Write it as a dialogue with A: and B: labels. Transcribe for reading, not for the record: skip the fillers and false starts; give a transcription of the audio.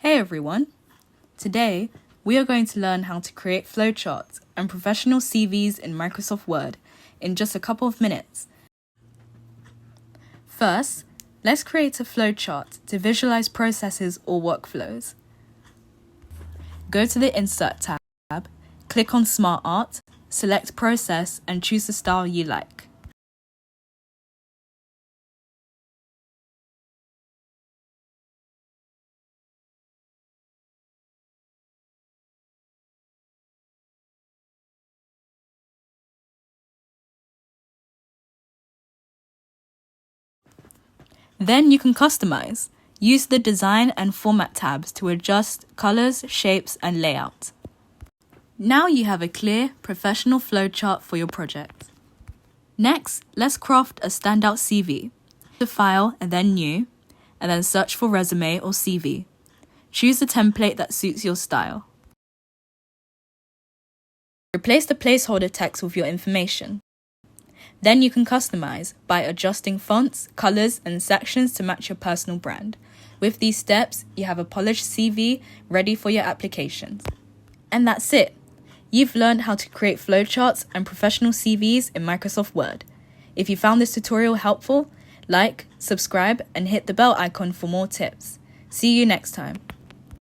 A: Hey everyone! Today, we are going to learn how to create flowcharts and professional CVs in Microsoft Word in just a couple of minutes. First, let's create a flowchart to visualize processes or workflows. Go to the Insert tab, click on Smart Art, select Process and choose the style you like. Then you can customize. Use the Design and Format tabs to adjust colors, shapes, and layout. Now you have a clear, professional flowchart for your project. Next, let's craft a standout CV. To File and then New, and then search for Resume or CV. Choose the template that suits your style. Replace the placeholder text with your information. Then you can customize by adjusting fonts, colors, and sections to match your personal brand. With these steps, you have a polished CV ready for your applications. And that's it! You've learned how to create flowcharts and professional CVs in Microsoft Word. If you found this tutorial helpful, like, subscribe, and hit the bell icon for more tips. See you next time.